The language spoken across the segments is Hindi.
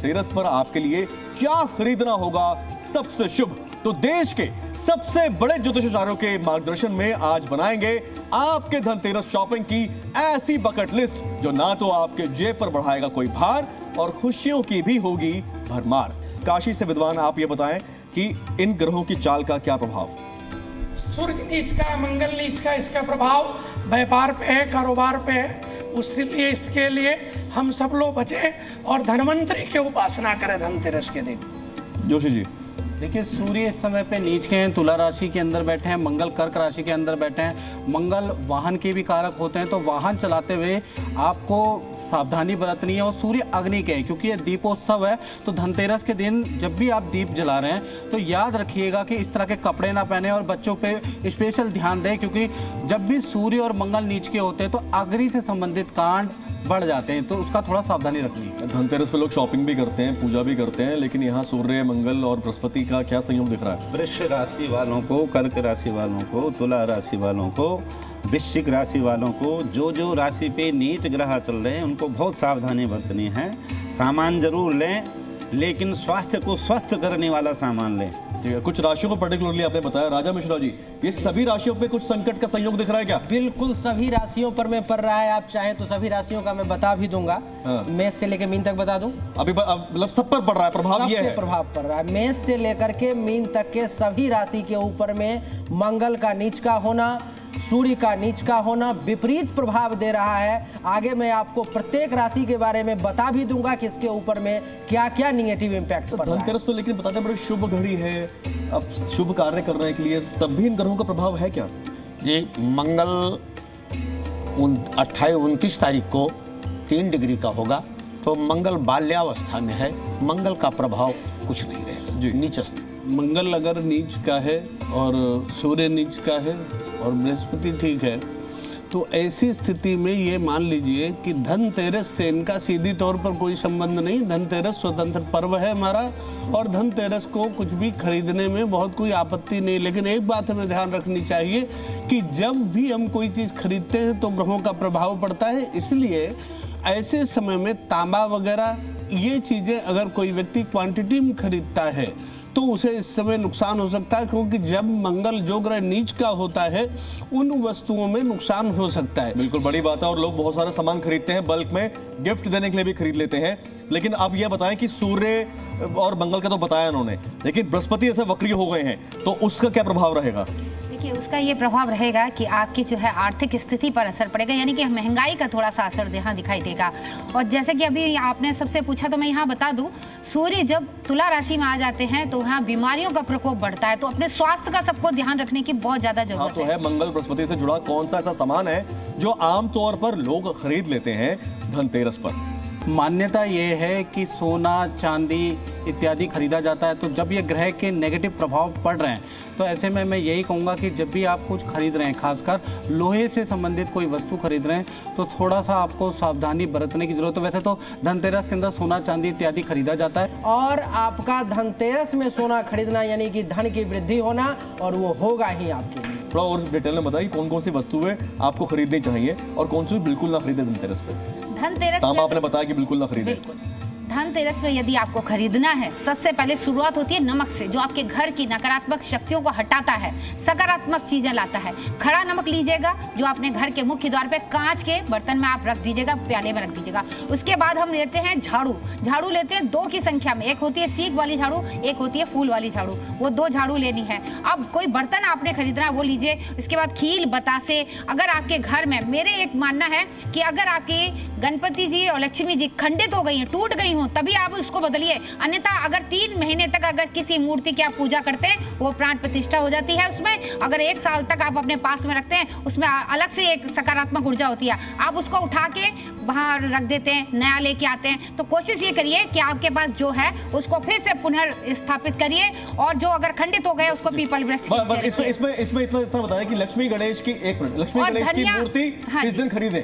धनतेरस पर आपके लिए क्या खरीदना होगा सबसे शुभ। तो देश के सबसे बड़े ज्योतिषाचार्यों के मार्गदर्शन में आज बनाएंगे आपके धनतेरस शॉपिंग की ऐसी बकेट लिस्ट जो ना तो आपके जेब पर बढ़ाएगा कोई भार और खुशियों की भी होगी भरमार। काशी से विद्वान आप ये बताएं कि इन ग्रहों की चाल का क्या प्रभाव। सूर्य नीच का, मंगल नीच का, इसका प्रभाव व्यापार पे है, कारोबार पे है। इसलिए इसके लिए हम सब लोग बचे और धनवंतरी की उपासना करें धनतेरस के दिन। जोशी जी, देखिए सूर्य इस समय पे नीच के हैं, तुला राशि के अंदर बैठे हैं, मंगल कर्क राशि के अंदर बैठे हैं। मंगल वाहन के भी कारक होते हैं, तो वाहन चलाते हुए आपको सावधानी बरतनी है। और सूर्य अग्नि के हैं, क्योंकि ये दीपोत्सव है। तो धनतेरस के दिन जब भी आप दीप जला रहे हैं तो याद रखिएगा कि इस तरह के कपड़े ना पहने और बच्चों पे स्पेशल ध्यान दें, क्योंकि जब भी सूर्य और मंगल नीच के होते हैं तो अग्नि से संबंधित कांड बढ़ जाते हैं, तो उसका थोड़ा सावधानी रखनी है। धनतेरस पे लोग शॉपिंग भी करते हैं, पूजा भी करते हैं, लेकिन यहाँ सूर्य, मंगल और बृहस्पति का क्या संयोग दिख रहा है। वृष राशि वालों को, कर्क राशि वालों को, तुला राशि वालों को, वृश्चिक राशि वालों को, जो राशि पे नीच ग्रह चल रहे हैं उनको बहुत सावधानी बरतनी है। सामान जरूर लें, लेकिन स्वास्थ्य को स्वस्थ करने वाला सामान लें। ठीक है, कुछ राशियों को पर्टिकुलरली आपने बताया। राजा मिश्रा जी, ये सभी राशियों पे कुछ संकट का संयोग दिख रहा है क्या। बिल्कुल सभी राशियों पर में पड़ रहा है। आप चाहें तो सभी राशियों का मैं बता भी दूंगा। मेष से लेकर मीन तक बता दूं। अभी मतलब सब पर पड़ रहा है प्रभाव। ये है प्रभाव पड़ रहा है मेष से लेकर के मीन तक के सभी राशि के ऊपर में मंगल का नीच का होना, सूर्य का नीच का होना विपरीत प्रभाव दे रहा है। आगे मैं आपको प्रत्येक राशि के बारे में बता भी दूंगा कि इसके ऊपर में क्या क्या निगेटिव इम्पैक्ट पड़ रहा है। धनतेरस तो लेकिन बताते हैं बड़ी शुभ घड़ी है, अब शुभ कार्य करने के लिए, तब भी इन ग्रहों का प्रभाव है क्या। जी, मंगल 28-29 तारीख को 3 डिग्री का होगा, तो मंगल बाल्यावस्था में है, मंगल का प्रभाव कुछ नहीं रहेगा जी, नीचस्थ। मंगल अगर नीच का है और सूर्य नीच का है और बृहस्पति ठीक है, तो ऐसी स्थिति में ये मान लीजिए कि धनतेरस से इनका सीधी तौर पर कोई संबंध नहीं। धनतेरस स्वतंत्र पर्व है हमारा और धनतेरस को कुछ भी खरीदने में बहुत कोई आपत्ति नहीं। लेकिन एक बात हमें ध्यान रखनी चाहिए कि जब भी हम कोई चीज़ खरीदते हैं तो ग्रहों का प्रभाव पड़ता है। इसलिए ऐसे समय में तांबा वगैरह ये चीज़ें अगर कोई व्यक्ति क्वांटिटी में खरीदता है तो उसे इस समय नुकसान हो सकता है, क्योंकि जब मंगल जो ग्रह नीच का होता है उन वस्तुओं में नुकसान हो सकता है। बिल्कुल बड़ी बात है, और लोग बहुत सारा सामान खरीदते हैं, बल्क में गिफ्ट देने के लिए भी खरीद लेते हैं। लेकिन अब यह बताएं कि सूर्य और मंगल का तो बताया उन्होंने, लेकिन बृहस्पति ऐसे वक्री हो गए हैं, तो उसका क्या प्रभाव रहेगा। देखिए, उसका ये प्रभाव रहेगा कि आपकी जो है आर्थिक स्थिति पर असर पड़ेगा, यानी कि महंगाई का थोड़ा सा असर यहाँ दिखाई देगा। और जैसे कि अभी आपने सबसे पूछा तो मैं यहाँ बता दूं, सूर्य जब तुला राशि में आ जाते हैं तो वहाँ बीमारियों का प्रकोप बढ़ता है, तो अपने स्वास्थ्य का सबको ध्यान रखने की बहुत ज्यादा जरूरत है। मंगल बृहस्पति से जुड़ा कौन सा ऐसा सामान है जो आमतौर पर लोग खरीद लेते हैं धनतेरस पर। मान्यता ये है कि सोना, चांदी इत्यादि खरीदा जाता है। तो जब ये ग्रह के नेगेटिव प्रभाव पड़ रहे हैं तो ऐसे में मैं यही कहूँगा कि जब भी आप कुछ खरीद रहे हैं, खासकर लोहे से संबंधित कोई वस्तु खरीद रहे हैं, तो थोड़ा सा आपको सावधानी बरतने की जरूरत है। वैसे तो धनतेरस के अंदर सोना, चांदी इत्यादि खरीदा जाता है। और आपका धनतेरस में सोना खरीदना यानी कि धन की वृद्धि होना, और वो होगा ही आपके लिए। थोड़ा और डिटेल में बताइए कौन कौन सी वस्तुएं आपको खरीदनी चाहिए और कौन सी बिल्कुल ना खरीदे धनतेरस पे। धनतेरस आपने बताया कि बिल्कुल ना खरीदे। धनतेरस में यदि आपको खरीदना है, सबसे पहले शुरुआत होती है नमक से, जो आपके घर की नकारात्मक शक्तियों को हटाता है, सकारात्मक चीजें लाता है। खड़ा नमक लीजिएगा, जो अपने घर के मुख्य द्वार पे कांच के बर्तन में आप रख दीजिएगा, प्याले में रख दीजिएगा। उसके बाद हम लेते हैं झाड़ू। झाड़ू लेते हैं 2 की संख्या में, एक होती है सीख वाली झाड़ू, एक होती है फूल वाली झाड़ू। वो 2 झाड़ू लेनी है। अब कोई बर्तन आपने खरीदना है वो लीजिए। इसके बाद खील, बतासे। अगर आपके घर में, मेरे एक मानना है कि अगर आपकी गणपति जी और लक्ष्मी जी खंडित हो गई हैं, टूट गई हो, तभी आप उसको बदलिए। अन्यथा अगर 3 महीने तक अगर किसी मूर्ति की आप पूजा करते हैं, वो प्राण प्रतिष्ठा हो जाती है उसमें। अगर 1 साल तक आप अपने पास में रखते हैं, उसमें अलग से एक सकारात्मक ऊर्जा होती है। आप उसको उठा के बाहर रख देते हैं, नया लेके आते हैं। तो कोशिश ये करिए कि आपके पास जो है उसको फिर से पुनर्स्थापित करिए, और जो अगर खंडित हो गए उसको पीपल वृक्ष इसमें इतना बताया कि लक्ष्मी गणेश की, एक मिनट, लक्ष्मी गणेश की मूर्ति किस दिन खरीदें।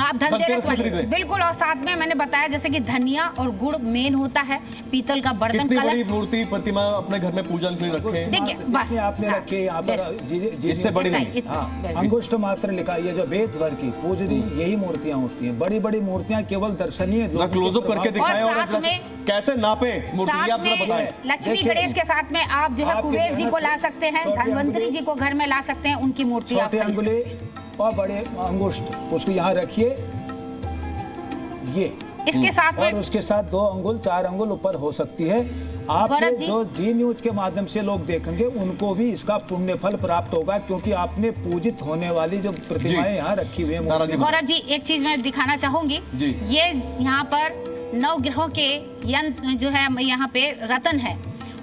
आप धनतेरस वाले खरीद रहे हैं। बिल्कुल। और साथ में मैंने बताया जैसे कि धनिया और गुड़ मेन होता है, पीतल का बर्तन, कितनी बड़ी कलश। मूर्ति प्रतिमा अपने घर में पूजन के लिए रखे? देखिए बस जितनी आपने हाँ, रखी है यहाँ पर बस। इससे बड़ी नहीं। हाँ, अंगुष्ठ मात्र लिखा, ये जो वेद भर की पूजनी यही मूर्तियां होती हैं। बड़ी बड़ी मूर्तियां केवल दर्शनीय क्लोजअप करके दिखाएं और साथ में कैसे नापे मूर्ति साथ आप जरा में बताएं। लक्ष्मी देखिए, गणेश के साथ में आप जो है आपके कुबेर जी घर को में ला सकते हैं, छोटी धनवंतरी अंगुली- जी को घर में ला सकते हैं, उनकी मूर्ति आप छोटी खरीद सकते हैं। अंगुली और बड़े अंगुष्ठ उसको यहाँ रखिए, ये इसके साथ और में उसके साथ 2 अंगुल 4 अंगुल ऊपर हो सकती है। आपके गौरव जी। जो जी न्यूज के माध्यम से लोग देखेंगे उनको भी इसका पुण्य फल प्राप्त होगा, क्योंकि आपने पूजित होने वाली जो प्रतिमाएं यहाँ रखी हुई हैं तारा जी, गौरव जी एक चीज मैं दिखाना चाहूंगी। जी। ये यहाँ पर 9 ग्रहों के यंत्र जो है यहाँ पे रतन है,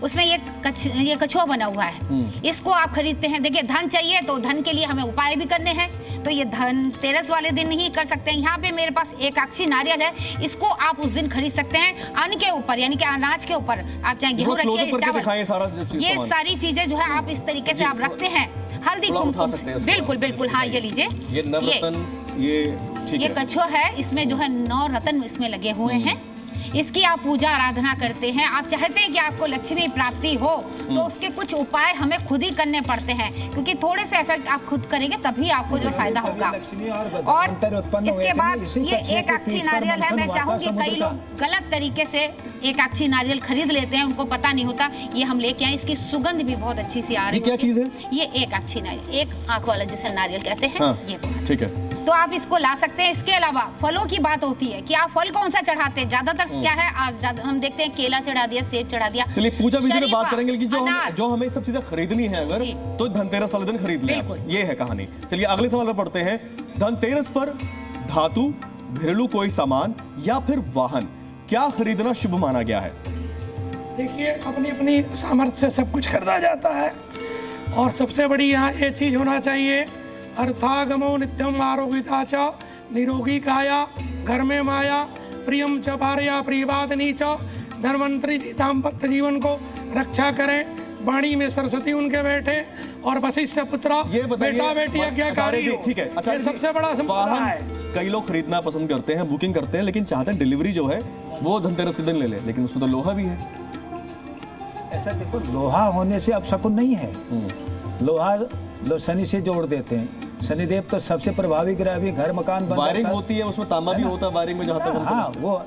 उसमें ये कछुआ बना हुआ है। इसको आप खरीदते हैं। देखिए धन चाहिए तो धन के लिए हमें उपाय भी करने हैं, तो ये धनतेरस वाले दिन ही कर सकते हैं। यहाँ पे मेरे पास एकाक्षी नारियल है, इसको आप उस दिन खरीद सकते हैं। अन्न के ऊपर यानी कि अनाज के ऊपर आप चाहे गेहूँ क्लोजअप रखिए, करके दिखाएं सारा चावल, चीज़ ये सामान। सारी चीजें जो है आप इस तरीके से आप रखते हैं। हल्दी थोड़ा उठा कुमकुम, सकते हैं इसको। बिल्कुल बिल्कुल, हाँ ये लीजिए। ये नवरत्न, ये ठीक ये है। कछुआ है, इसमें जो है 9 रत्न इसमें लगे हुए हैं। इसकी आप पूजा आराधना करते हैं। आप चाहते हैं कि आपको लक्ष्मी प्राप्ति हो, तो उसके कुछ उपाय हमें खुद ही करने पड़ते हैं, क्योंकि थोड़े से इफेक्ट आप खुद करेंगे तभी आपको जो फायदा होगा। और इसके बाद ये एकाक्षी नारियल है। मैं चाहूंगी कई लोग गलत तरीके से एकाक्षी नारियल खरीद लेते हैं, उनको पता नहीं होता। ये हम लेके आए, इसकी सुगंध भी बहुत अच्छी सी आ रही ये क्या चीज़ है? ये एकाक्षी नारियल, एक आंख वाला जिसे नारियल कहते हैं, हाँ, ये ठीक है। तो आप इसको ला सकते हैं। इसके अलावा फलों की बात होती है कि आप फल कौन सा चढ़ाते हैं। ज्यादातर क्या है, हम देखते हैं केला चढ़ा दिया, सेब चढ़ा दिया। चलिए पूजा विधि में शरीफा, बात करेंगे, लेकिन अनार। जो हमें सब चीजें खरीदनी है अगर, जी। तो धनतेरस वाले दिन खरीद लें आप। बिल्कुल। ये है कहानी। चलिए अगले सवाल पर पढ़ते हैं। धनतेरस पर धातु, घरेलू कोई सामान या फिर वाहन, क्या खरीदना शुभ माना गया है? देखिए अपनी अपनी सामर्थ्य से सब कुछ खरीदा जाता है, और सबसे बड़ी यहाँ ये चीज होना चाहिए, अर्थागमो नित्यम आरोग्यता च निरोगी काया घर में माया प्रियम च भार्या प्रियवादिनी च। धनवंतरी जी दाम्पत्य जीवन को रक्षा करें, वाणी में सरस्वती उनके बैठे, और वशिष्ठ पुत्रा ये बताइए बेटा बेटी आज्ञाकारी हो। ठीक है। ये सबसे बड़ा संपदा है। कई लोग खरीदना पसंद करते हैं, बुकिंग करते हैं, लेकिन चाहते हैं डिलीवरी जो है वो धनतेरस के दिन ले ले, लेकिन उसमें तो लोहा भी है। ऐसा देखो, लोहा होने से अपशकुन नहीं है। लोहा शनि से जोड़ देते हैं। शनिदेव तो सबसे प्रभावी ग्रह भी घर मकान बन वायरिंग होती है उसमें, तांबा भी होता है वायरिंग में, जहाँ तक हम हाँ समझते हैं। वो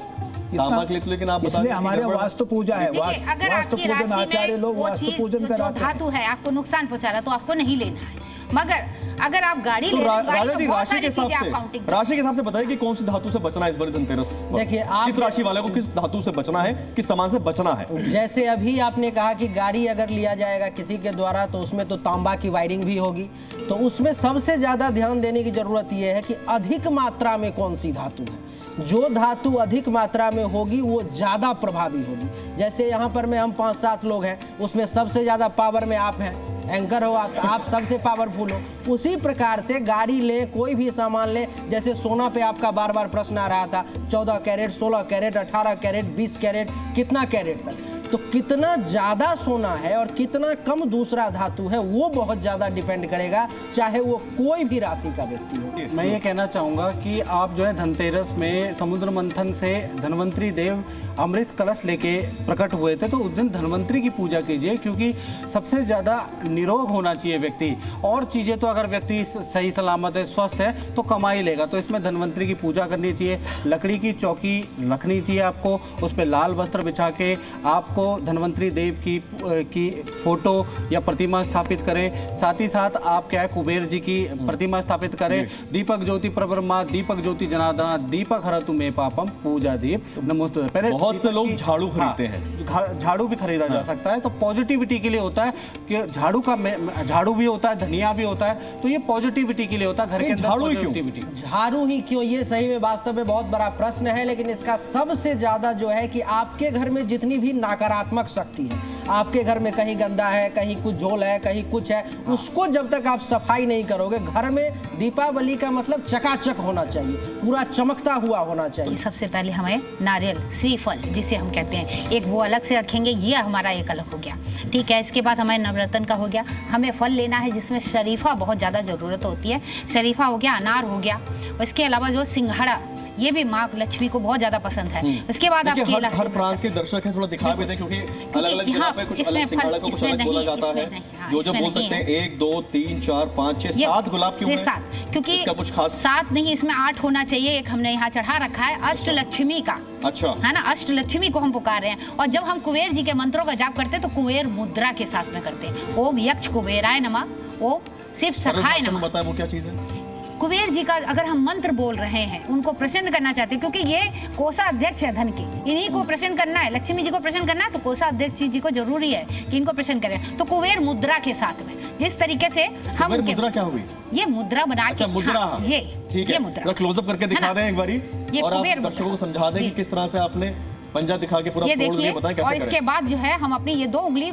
तांबा के लिए तो, लेकिन आप बता इसलिए दीजिए कि हमारे गड़बड़- वास्तु पूजा है। देखिए अगर वास्तु आपकी पूजन राशि आचार्य में लोग वो वास्तु चीज पूजन जो कराते हैं। धातु है आपको नुकसान पहुंचा रहा, तो आपको नहीं लेना है। मगर अगर आप गाड़ी तो ले रहे हैं, गाड़ी राजा में जी बहुत राशि के सारी हिसाब चीजें आप से, काउंटिंग राशि के हिसाब से बताइए कि कौन सी धातु से बचना है इस बार धनतेरस पर? देखिए, आप किस राशि वाले को किस धातु से बचना है, किस सामान से बचना है? जैसे अभी आपने कहा कि गाड़ी अगर लिया जाएगा किसी के द्वारा तो उसमें तो तांबा की वायरिंग भी होगी, तो उसमें सबसे ज़्यादा ध्यान देने की ज़रूरत यह है कि अधिक मात्रा में कौन सी धातु है। जो धातु अधिक मात्रा में होगी वो ज़्यादा प्रभावी होगी। जैसे यहाँ पर में हम 5-7 लोग हैं, उसमें सबसे ज़्यादा पावर में आप हैं, एंकर हो आप सबसे पावरफुल हो। उसी प्रकार से गाड़ी ले, कोई भी सामान ले, जैसे सोना पे आपका बार बार प्रश्न आ रहा था, 14 कैरेट, 16 कैरेट, 18 कैरेट, 20 कैरेट, कितना कैरेट तक, तो कितना ज़्यादा सोना है और कितना कम दूसरा धातु है वो बहुत ज़्यादा डिपेंड करेगा, चाहे वो कोई भी राशि का व्यक्ति हो। मैं ये कहना चाहूँगा कि आप जो है धनतेरस में समुद्र मंथन से धन्वंतरी देव अमृत कलश लेके प्रकट हुए थे, तो उस दिन धन्वंतरी की पूजा कीजिए, क्योंकि सबसे ज़्यादा निरोग होना चाहिए व्यक्ति। और चीज़ें तो अगर व्यक्ति सही सलामत है, स्वस्थ है, तो कमा ही लेगा। तो इसमें धन्वंतरी की पूजा करनी चाहिए। लकड़ी की चौकी रखनी चाहिए आपको, उस पर लाल वस्त्र बिछा के आपको धन्वंतरी देव की फोटो या प्रतिमा स्थापित करें। साथ ही साथ आप क्या है, कुबेर जी की प्रतिमा स्थापित करें। दीपक ज्योति प्रब्रह्मा, दीपक ज्योति जनार्दना, दीपक हरतु मे पापम, पूजा दीप नमोस्तुते। पहले बहुत से लोग दीपक की- झाड़ू खरीदते हैं। हाँ, झाड़ू भी खरीदा जा सकता है, तो पॉजिटिविटी के लिए होता है कि झाड़ू भी होता है, धनिया भी होता है, तो ये पॉजिटिविटी के लिए होता है। घर के अंदर झाड़ू ही क्यों? पॉजिटिविटी। झाड़ू ही क्यों, ये सही में वास्तव में बहुत बड़ा प्रश्न है, लेकिन इसका सबसे ज्यादा जो है कि आपके घर में जितनी भी नकारात्मक नकारात्मक शक्ति है। आपके घर में कहीं गंदा है, कहीं कुछ झोल है, कहीं कुछ है, उसको जब तक आप सफाई नहीं करोगे, घर में दीपावली का मतलब चकाचक होना चाहिए, पूरा चमकता हुआ होना चाहिए। सबसे पहले हमें नारियल, श्रीफल जिसे हम कहते हैं, एक वो अलग से रखेंगे, ये हमारा एक अलग हो गया, ठीक है। इसके बाद हमें नवरत्न का हो गया, हमें फल लेना है जिसमें शरीफा बहुत ज़्यादा ज़रूरत होती है, शरीफा हो गया, अनार हो गया, इसके अलावा जो सिंघाड़ा, ये भी माँ लक्ष्मी को बहुत ज्यादा पसंद है। उसके बाद आप केला, हर प्रांत के दर्शक हैं, थोड़ा दिखा भी दें, क्योंकि अलग-अलग जगह पे कुछ अलग सिंघाड़ा को कुछ अलग बोला जाता है। जो बोल सकते हैं 1 2 3 4 5 6 7 गुलाब क्यों है? 7, क्योंकि इसका कुछ खास 7 नहीं, इसमें 8 होना चाहिए। एक हमने यहाँ चढ़ा रखा है अष्टलक्ष्मी का, अच्छा है ना, अष्टलक्ष्मी को हम पुकार रहे हैं। और जब हम कुबेर जी के मंत्रों का जाप करते हैं तो कुबेर मुद्रा के साथ में करते हैं। ओम यक्ष कुबेराय नमः, ओम शिव सखाय नमः। बताएं वो क्या चीज है? कुबेर जी का अगर हम मंत्र बोल रहे हैं, उनको प्रसन्न करना चाहते हैं, क्योंकि ये कोषाध्यक्ष है धन की, इन्हीं को प्रसन्न करना है, लक्ष्मी जी को प्रसन्न करना है, तो कोषाध्यक्ष जी को जरूरी है कि इनको प्रसन्न करें। तो कुबेर मुद्रा के साथ में जिस तरीके से हम मुद्रा क्या हुई? ये मुद्रा बना के, मुद्रा, हाँ, ये मुद्रा क्लोजअप करके दिखा दें एक बारी, और आप दर्शकों को समझा दें कि किस तरह से आपने पंजा दिखा के पूरा ये देखिए। बताएं कैसे और इसके बाद जो है हम अपनी ये 2 उंगली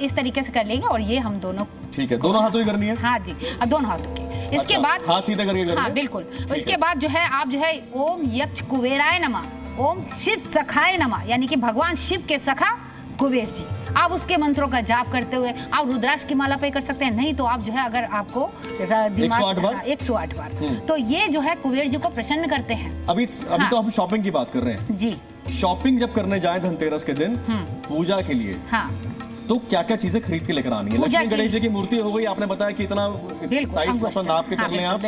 इस तरीके से कर लेंगे, और ये हम दोनों, ठीक है, दोनों हाथों की करनी है। हाँ जी, दोनों हाथों की। इसके बाद हाथ सीधे करके करनी है। हाँ बिल्कुल। इसके बाद जो है आप जो है ओम यक्ष कुबेराय नमः, ओम शिव सखाय नमः, यानी कि भगवान शिव के सखा कुबेर जी, आप उसके मंत्रों का जाप करते हुए आप रुद्राक्ष की माला पे कर सकते हैं। नहीं तो आप जो है, अगर आपको 108 बार 108 बार, तो ये जो है कुबेर जी को प्रसन्न करते हैं। अभी तो हम शॉपिंग की बात कर रहे हैं जी। शॉपिंग जब करने जाए धनतेरस के दिन पूजा के लिए, हाँ, तो क्या क्या चीजें खरीद के लेकर आनी है? लक्ष्मी गणेश जी की मूर्ति हो गई, आपने बताया कि इतना साइज पसंद आपके कर लें आप,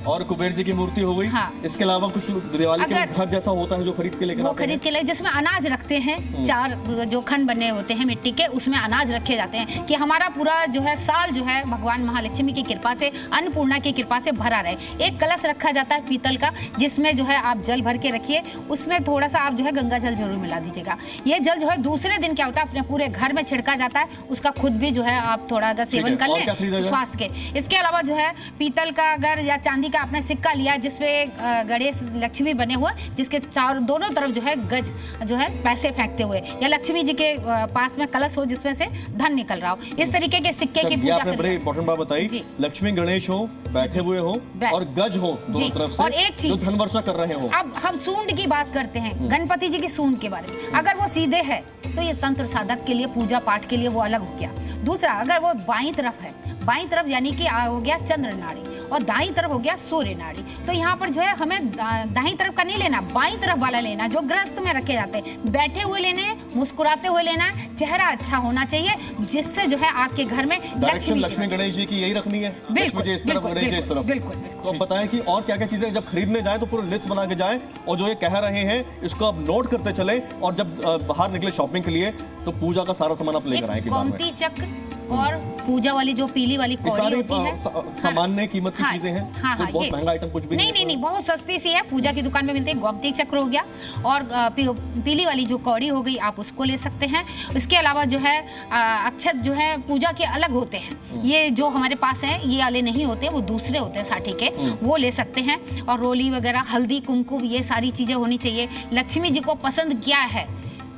और कुबेर जी की मूर्ति हो गई। हाँ। इसके अलावा कुछ दिवाली के घर जैसा होता है जो खरीद के लेकर वो खरीद के लिए, जिसमें अनाज रखते हैं, 4 जो खंड बने होते हैं मिट्टी के, उसमें अनाज रखे जाते हैं कि हमारा पूरा जो है साल जो है भगवान महालक्ष्मी की कृपा से, अन्नपूर्णा की कृपा से भरा रहे। एक कलश रखा जाता है पीतल का, जिसमें जो है आप जल भर के रखिए, उसमें थोड़ा सा आप जो है गंगा जल जरूर मिला दीजिएगा। ये जल जो है दूसरे दिन क्या होता है, अपने पूरे घर में छिड़का जाता है, उसका खुद भी जो है आप थोड़ा अगर सेवन कर लें स्वास्थ्य के। इसके अलावा जो है पीतल का अगर या चांदी का आपने सिक्का लिया, जिसमें गणेश लक्ष्मी बने हुए, जिसके दोनों तरफ जो है गज जो है पैसे फेंकते हुए, या लक्ष्मी जी के पास में कलश हो जिसमें से धन निकल रहा हो, इस तरीके के सिक्के की पूजा करें। बड़ी इंपॉर्टेंट बात बताई, लक्ष्मी गणेश हो, बैठे हुए हो, और गज हो दोनों तरफ से, और एक चीज जो धन वर्षा कर रहे हो। अब हम सूंड की बात करते हैं, गणपति जी की सूंड के बारे में। अगर वो सीधे है तो ये तंत्र साधक के लिए, पूजा पाठ के लिए वो अलग हो गया। दूसरा, अगर वो बाईं तरफ है, बाईं तरफ यानी कि हो गया चंद्र नाड़ी, और दाईं तरफ हो गया सूर्य नाड़ी। तो यहाँ पर जो है हमें दाईं तरफ का नहीं लेना, बाईं तरफ वाला लेना, जो ग्रस्त में रखे जाते हैं। बैठे हुए लेने हैं, मुस्कुराते हुए लेना है, चेहरा अच्छा होना चाहिए, जिससे जो है आपके घर में लक्ष्मी गणेश जी की यही रखनी है। बिल्कुल, इस तरफ, गणेश जी इस तरफ। बिल्कुल। तो बताएं कि और क्या क्या चीजें जब खरीदने जाए तो पूरा लिस्ट बना के जाए, और जो ये कह रहे हैं इसको आप नोट करते चले, और जब बाहर निकले शॉपिंग के लिए तो पूजा का सारा सामान आप लेकर आए। गोमती चक्र और पूजा वाली जो पीली वाली कौड़ी होती है, सामान्य कीमत की चीजें हैं। हाँ, तो बहुत महंगा आइटम कुछ भी नहीं, बहुत सस्ती सी है, पूजा की दुकान में मिलती है। गोमती चक्र हो गया, और पीली वाली जो कौड़ी हो गई, आप उसको ले सकते हैं। इसके अलावा जो है अक्षत जो है पूजा के अलग होते हैं, ये जो हमारे पास है ये वाले नहीं होते, वो दूसरे होते हैं साठी के, वो ले सकते हैं। और रोली वगैरह, हल्दी, कुमकुम, ये सारी चीजें होनी चाहिए। लक्ष्मी जी को पसंद क्या है,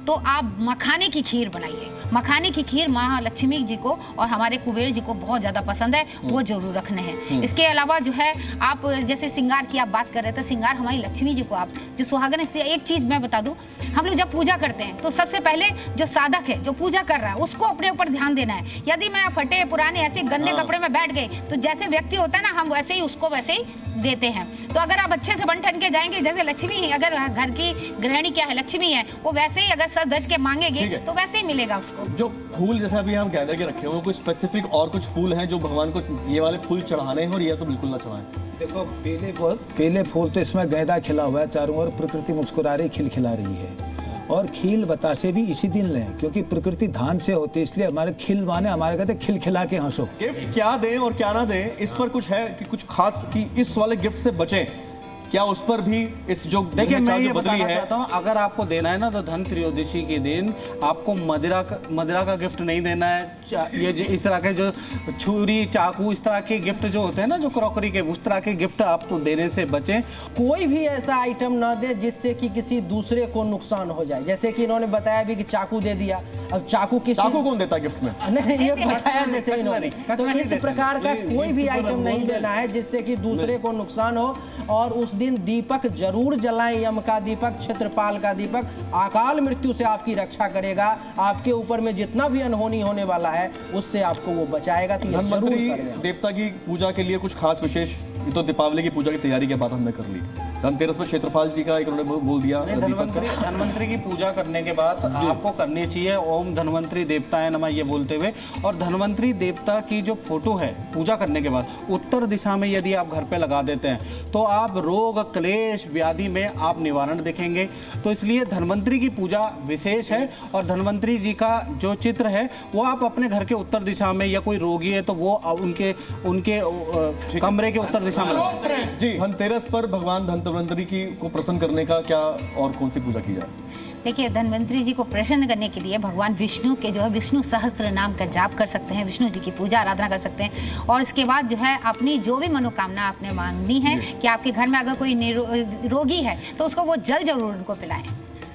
तो आप मखाने की खीर बनाइए। मखाने की खीर महालक्ष्मी जी को और हमारे कुबेर जी को बहुत ज़्यादा पसंद है, वो जरूर रखने हैं। इसके अलावा जो है आप जैसे श्रृंगार की आप बात कर रहे थे, श्रृंगार हमारी लक्ष्मी जी को आप जो सुहागन से, एक चीज़ मैं बता दूं, हम लोग जब पूजा करते हैं तो सबसे पहले जो साधक है, जो पूजा कर रहा है, उसको अपने ऊपर ध्यान देना है। यदि मैं फटे पुराने ऐसे गंदे कपड़े में बैठ गई, तो जैसे व्यक्ति होता है ना, हम वैसे ही उसको वैसे ही देते हैं। तो अगर आप अच्छे से बन ठन के जाएंगे, जैसे लक्ष्मी, अगर घर की गृहिणी क्या है, लक्ष्मी है, वो वैसे ही अगर सर धज के मांगेगी तो वैसे ही मिलेगा उसको। जो फूल जैसे अभी हम गेंदे के रखे हुए, कोई स्पेसिफिक और कुछ फूल हैं जो भगवान को ये वाले फूल चढ़ाने हैं, और ये तो बिल्कुल ना चढ़ाएं? देखो, पीले फूल तो इसमें गेंदा खिला हुआ है, चारों ओर प्रकृति मुस्कुरा रही, खिलखिला रही है। और खील बतासे भी इसी दिन लें, क्योंकि प्रकृति धान से होती है, इसलिए हमारे खिल माने हमारे कहते खिलखिला के हंसो। गिफ्ट क्या दें और क्या ना दें, इस पर कुछ है कि कुछ खास कि इस वाले गिफ्ट से बचें, क्या उस पर भी इस जो देखिए मैं चाल ये जो बदली बताना है, चाहता हूँ, अगर आपको देना है ना तो धन त्रयोदशी के दिन आपको मदिरा का गिफ्ट नहीं देना है। इस तरह के जो छुरी चाकू इस तरह के गिफ्ट जो होते हैं ना, जो क्रॉकरी के, उस तरह के गिफ्ट आपको देने से बचें। कोई भी ऐसा आइटम ना दे जिससे कि किसी दूसरे को नुकसान हो जाए। जैसे कि इन्होंने बताया भी कि चाकू दे दिया, अब चाकू चाकू कौन देता है गिफ्ट में? नहीं, ये बताया जैसे इन्होंने, तो इस प्रकार का कोई भी आइटम नहीं देना है जिससे कि दूसरे को नुकसान हो। और उस दिन दीपक जरूर जलाएं, यम का दीपक, क्षेत्रपाल का दीपक, अकाल मृत्यु से आपकी रक्षा करेगा। आपके ऊपर में जितना भी अनहोनी होने वाला है उससे आपको वो बचाएगा। तो ये जरूर धन्वंतरी करें। देवता की पूजा के लिए कुछ खास विशेष, ये तो दीपावली की पूजा की तैयारी की बात हमने कर ली। धनतेरस में क्षेत्रपाल जी का एक उन्होंने बोल दिया। धन्वंतरी की पूजा करने के बाद आपको करनी चाहिए ओम धन्वंतरी देवताय नमः ये बोलते हुए। और धन्वंतरी देवता की जो फोटो है पूजा करने के बाद उत्तर दिशा में यदि आप घर पे लगा देते हैं तो आप रोग क्लेश व्याधि में आप निवारण देखेंगे। तो इसलिए धन्वंतरी की पूजा विशेष है। और धन्वंतरी जी का जो चित्र है वो आप अपने घर के उत्तर दिशा में, या कोई रोगी है तो वो उनके कमरे के उत्तर दिशा में लगाएं। जी, धनतेरस पर भगवान धन्वंतरी की को प्रसन्न करने का क्या और कौन सी पूजा की जाए? देखिए, धन्वंतरी जी को प्रसन्न करने के लिए भगवान विष्णु के जो है विष्णु सहस्त्र नाम का जाप कर सकते हैं, विष्णु जी की पूजा आराधना कर सकते हैं। और इसके बाद जो है अपनी जो भी मनोकामना आपने मांगनी है कि आपके घर में अगर कोई रोगी है तो उसको वो जल जरूर उनको पिलाएं।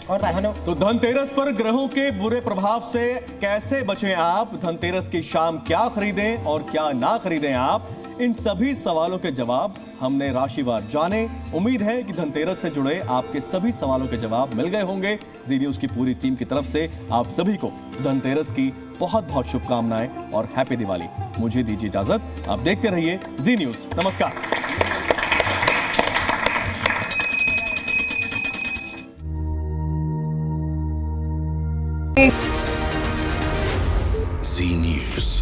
और तो धनतेरस पर ग्रहों के बुरे प्रभाव से कैसे बचें आप, धनतेरस की शाम क्या खरीदें और क्या ना खरीदें आप, इन सभी सवालों के जवाब हमने राशिवार जाने। उम्मीद है कि धनतेरस से जुड़े आपके सभी सवालों के जवाब मिल गए होंगे। जी न्यूज़ की पूरी टीम की तरफ से आप सभी को धनतेरस की बहुत बहुत शुभकामनाएं और हैप्पी दिवाली। मुझे दीजिए इजाजत, आप देखते रहिए जी न्यूज़। नमस्कार। जी न्यूज़।